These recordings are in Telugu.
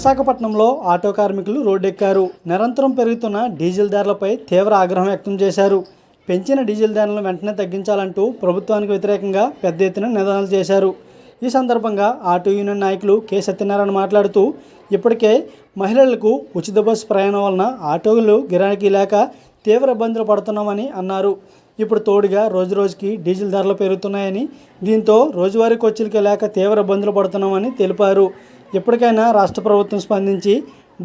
విశాఖపట్నంలో ఆటో కార్మికులు రోడ్డెక్కారు. నిరంతరం పెరుగుతున్న డీజిల్ ధరలపై తీవ్ర ఆగ్రహం వ్యక్తం చేశారు. పెంచిన డీజిల్ ధరలను వెంటనే తగ్గించాలంటూ ప్రభుత్వానికి వ్యతిరేకంగా పెద్ద ఎత్తున నినాదాలు చేశారు. ఈ సందర్భంగా ఆటో యూనియన్ నాయకులు కె సత్యనారాయణ మాట్లాడుతూ, ఇప్పటికే మహిళలకు ఉచిత బస్సు ప్రయాణం వలన ఆటోలు గిరాకీ లేక తీవ్ర ఇబ్బందులు పడుతున్నామని అన్నారు. ఇప్పుడు తోడుగా రోజురోజుకి డీజిల్ ధరలు పెరుగుతున్నాయని, దీంతో రోజువారీ ఖర్చులకి లేక తీవ్ర ఇబ్బందులు పడుతున్నామని తెలిపారు. ఇప్పటికైనా రాష్ట్ర ప్రభుత్వం స్పందించి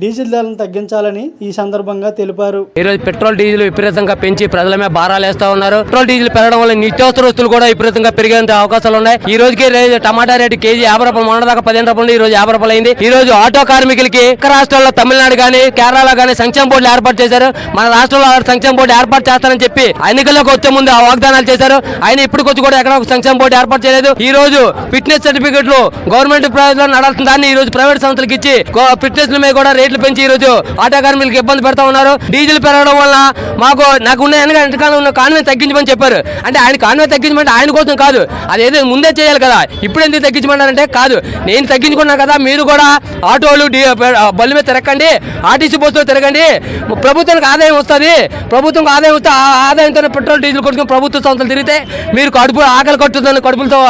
డీజిల్ ధరలను తగ్గించాలని ఈ సందర్భంగా తెలిపారు. ఈరోజు పెట్రోల్ డీజిల్ విపరీతంగా పెంచి ప్రజల మీద భారాలు వేస్తా ఉన్నారు. పెట్రోల్ డీజిల్ పెరగడం వల్ల నిత్యావసర వస్తువులు కూడా విపరీతంగా పెరిగే అవకాశాలు ఉన్నాయి. ఈ రోజుకి టమాటా రేటు కేజీ 50 రూపాయలు, మొన్న దాకా 15 రూపాయలు, ఈ రోజు 50 రూపాయలు అయింది. ఈ రోజు ఆటో కార్మికులకి ఇతర రాష్ట్రాల్లో తమిళనాడు గానీ కేరళ గానీ సంక్షేమ బోర్డులు ఏర్పాటు చేశారు. మన రాష్ట్రంలో సంక్షేమ బోర్డు ఏర్పాటు చేస్తారని చెప్పి ఎన్నికల్లోకి వచ్చే ముందు ఆ వాగ్దానాలు చేశారు. ఆయన ఇప్పటికొచ్చి కూడా ఎక్కడ ఒక సంక్షేమ బోర్డు ఏర్పాటు చేయలేదు. ఈ రోజు ఫిట్నెస్ సర్టిఫికెట్లు గవర్నమెంట్ లో నడాల్సిన దాన్ని ఈ రోజు ప్రైవేట్ సంస్థలకు ఇచ్చి ఫిట్నెస్ మీద కూడా రేట్లు పెంచి ఈ రోజు ఆటో కార్మికులకు ఇబ్బంది పెడతా ఉన్నారు. డీజిల్ పెరగడం వల్ల నాకున్న వెనకాల ఉన్న కాన్వే తగ్గించమని చెప్పారు. అంటే ఆయన కాన్వే తగ్గించమంటే ఆయన కోసం కాదు, అదేదో ముందే చేయాలి కదా. ఇప్పుడు ఎందుకు తగ్గించమన్నారంటే, కాదు నేను తగ్గించుకున్నా కదా, మీరు కూడా ఆటోలు బళ్ళు మీద తిరగండి, ఆర్టీసీ బస్సులో తిరగండి, ప్రభుత్వానికి ఆదాయం వస్తుంది. ప్రభుత్వం ఆదాయం వస్తే ఆ ఆదాయంతో పెట్రోల్ డీజిల్ కొట్టుకుని ప్రభుత్వ సంస్థలు తిరిగితే మీరు ఆకలి కట్టుతుందని కడుపులతో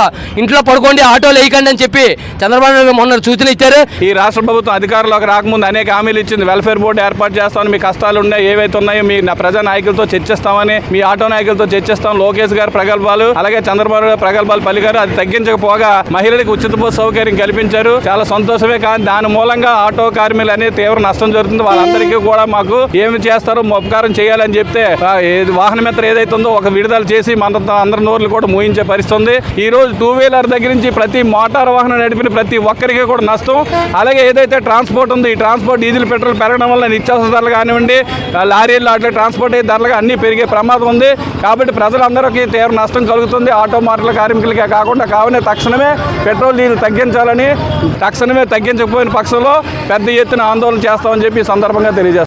ఇంట్లో పడుకోండి, ఆటోలు వేయకండి అని చెప్పి చంద్రబాబు నాయుడు మొన్న సూచన ఇచ్చారు. ఈ రాష్ట్ర ప్రభుత్వం అధికారంలోకి రాకముందు అనేక హామీలు ఇచ్చింది. వెల్ఫేర్ బోర్డు ఏర్పాటు చేస్తామని, మీ కష్టాలు ఉన్నాయి ఏవైతే ఉన్నాయో మీ ప్రజా నాయకులతో చర్చిస్తామని, మీ ఆటో నాయకులతో చర్చిస్తాం. లోకేష్ గారు ప్రగల్భాలు, అలాగే చంద్రబాబు ప్రగల్భాలు పలికారు. అది తగ్గించకపోగా మహిళలకు ఉచిత బస్సు సౌకర్యం కల్పించారు. చాలా సంతోషమే. కానీ దాని మూలంగా ఆటో కార్మికులు అనేది తీవ్ర నష్టం జరుగుతుంది. వాళ్ళందరికీ కూడా మాకు ఏమి చేస్తారో ఉపకారం చేయాలని చెప్తే వాహన మిత్ర ఏదైతే ఉందో ఒక విడుదల చేసి అందరి నోర్లు కూడా మూయించే పరిస్థితి ఉంది. ఈ రోజు 2 వీలర్ దగ్గర నుంచి ప్రతి మోటార్ వాహనం నడిపిన ప్రతి ఒక్కరికి కూడా నష్టం. అలాగే ఏదైతే ట్రాన్స్పోర్ట్ ఉంది, ఈ ట్రాన్స్పోర్ట్ డీజిల్ పెట్రోల్ పెరగడం వల్ల నిత్యావసర ధరలు కానివ్వండి, లారీలు అట్లా ట్రాన్స్పోర్ట్ ధరలుగా అన్నీ పెరిగే ప్రమాదం ఉంది. కాబట్టి ప్రజలందరికీ తీవ్ర నష్టం కలుగుతుంది. ఆటో మార్కెట్ల కార్మికులకే కాకుండా కావున తక్షణమే పెట్రోల్ డీజిల్ తగ్గించాలని, తక్షణమే తగ్గించకపోయిన పక్షంలో పెద్ద ఎత్తున ఆందోళన చేస్తామని చెప్పి ఈ సందర్భంగా తెలియజేస్తాం.